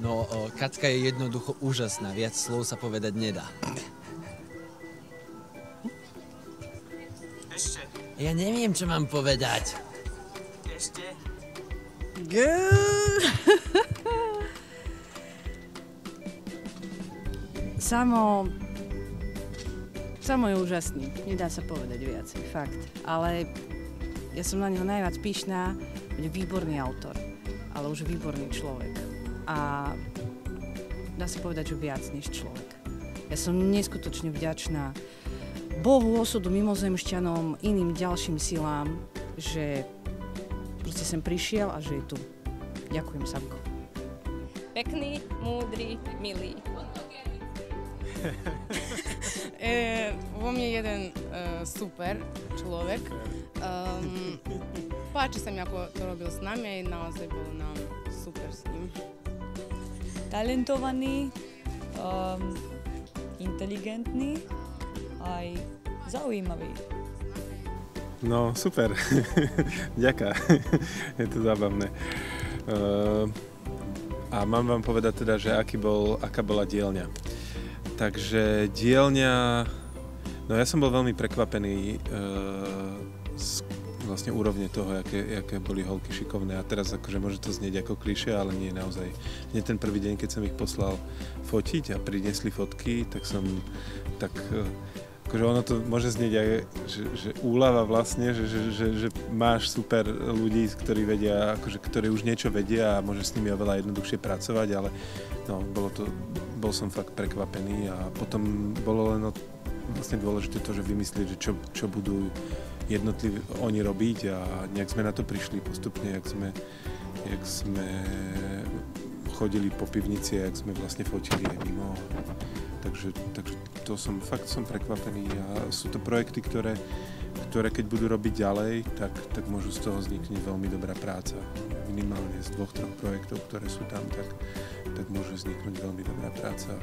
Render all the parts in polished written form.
No, Kacka je jednoducho úžasná, viac slov sa povedať nedá. Ešte. Ja neviem, čo mám povedať. Ešte. Samo je úžasný, nedá sa povedať viac, fakt. Ale ja som na neho najviac pyšná, je výborný autor, ale už výborný človek. A dá sa povedať, že viac než človek. Ja som neskutočne vďačná Bohu, osudu, mimozemšťanom, iným ďalším silám, že proste sem prišiel a že je tu. Ďakujem, Samko. Pekný, múdry, milý. Vo mne jeden super človek. Páči sa mi, ako to robil s nami, naozaj bolo nám super s ním. Talentovaný, inteligentný aj zaujímavý. No, super. Ďaká. Je to zábavné. A mám vám povedať teda, že aká bola dielňa. Takže dielňa... No ja som bol veľmi prekvapený z vlastne úrovne toho, aké boli holky šikovné. A teraz akože môže to znieť ako klišé, ale nie naozaj. Hneď ten prvý deň, keď som ich poslal fotiť a priniesli fotky, tak som tak... Akože ono to môže znieť aj, že úľava vlastne, že máš super ľudí, ktorí vedia, akože, ktorí už niečo vedia a môže s nimi oveľa jednoduchšie pracovať, ale no, bol som fakt prekvapený a potom bolo len vlastne dôležité to, že vymyslieť, že čo budú jednotliví oni robiť a nejak sme na to prišli postupne, jak sme chodili po pivnici a jak sme vlastne fotili aj mimo. Takže to som prekvapený a sú to projekty, ktoré keď budú robiť ďalej, tak môžu z toho vzniknúť veľmi dobrá práca. Minimálne z 2-3 projektov, ktoré sú tam, tak môže vzniknúť veľmi dobrá práca.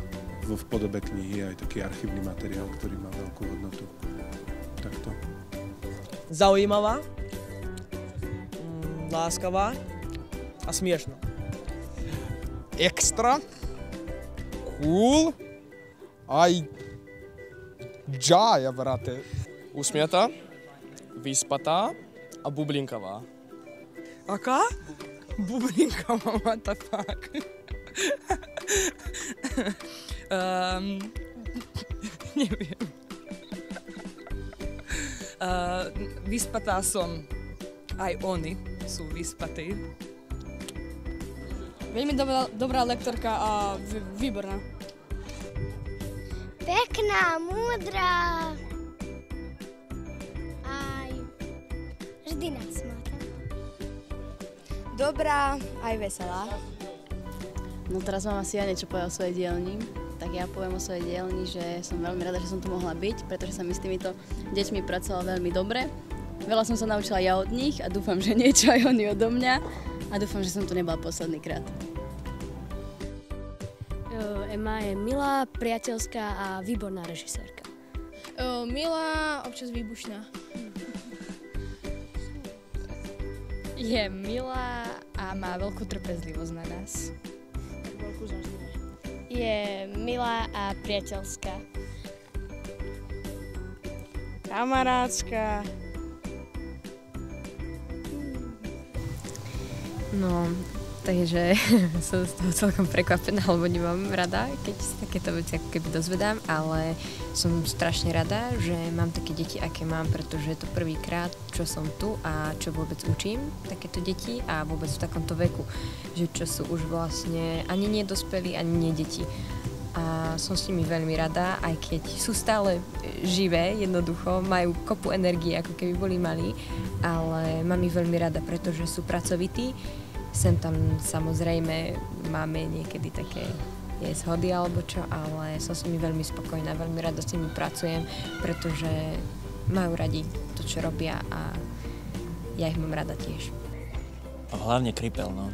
V podobe knihy aj taký archívny materiál, ktorý má veľkú hodnotu. Takto. Zaujímavá, láskavá a smiešná. Extra, cool, aj džája, brate. Usmiatá, vyspatá a bublinkavá. Aká? Bublinkavá, what the fuck. Neviem. Vyspatá som, aj oni sú vyspatí. Veľmi dobrá lektorka a výborná. Pekná, múdra. Aj vždy nás smáta. Dobrá, aj veselá. No teraz mám asi ja niečo povedať o svojej dielni. Tak ja poviem o svojej dielni, že som veľmi rada, že som tu mohla byť, pretože sa mi s týmito deťmi pracovala veľmi dobre. Veľa som sa naučila ja od nich a dúfam, že niečo aj oni odo mňa. A dúfam, že som tu nebola posledný krát. Ema je milá, priateľská a výborná režisérka. Milá, občas výbušná. Je milá a má veľkú trpezlivosť na nás. Veľkú záživosť. Je milá a priateľská. Kamarátska. No, takže som z toho celkom prekvapená, lebo nemám rada, keď sa takéto veci ako keby dozvedám, ale som strašne rada, že mám také deti, aké mám, pretože je to prvýkrát, čo som tu a čo vôbec učím takéto deti a vôbec v takomto veku, že čo sú už vlastne ani nie dospelí, ani nie deti. A som s nimi veľmi rada, aj keď sú stále živé, jednoducho, majú kopu energie, ako keby boli malí, ale mám ich veľmi rada, pretože sú pracovití. Sem tam samozrejme máme niekedy také zhody alebo čo, ale som s nimi veľmi spokojná, veľmi rada s nimi pracujem, pretože majú radi to, čo robia a ja ich mám rada tiež. Hlavne Kripel, no.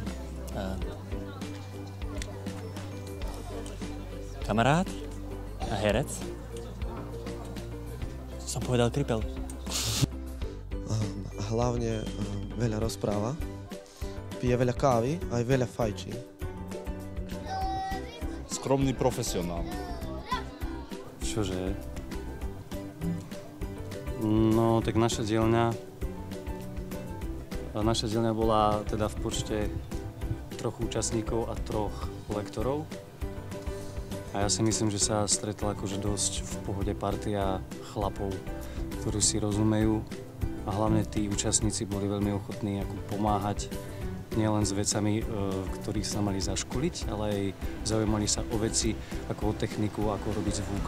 Kamarát a herec. Som povedal Kripel. Hlavne veľa rozpráva, pije veľa kávy a aj veľa fajčí. skromný profesionál. Čože? No, tak naša dielňa bola teda v počte 3 účastníkov a 3 lektorov. A ja si myslím, že sa stretla akože dosť v pohode partia chlapov, ktorí si rozumejú. A hlavne tí účastníci boli veľmi ochotní ako pomáhať nielen s vecami, ktorých sa mali zaškoliť, ale aj zaujímali sa o veci, ako o techniku, ako robiť zvuk,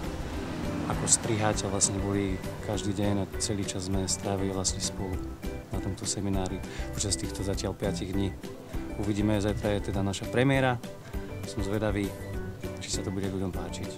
ako strihať a vlastne boli každý deň a celý čas sme strávili vlastne spolu na tomto seminári počas týchto zatiaľ 5 dní. Uvidíme, zajtra je teda naša premiéra. Som zvedavý, či sa to bude ľuďom páčiť.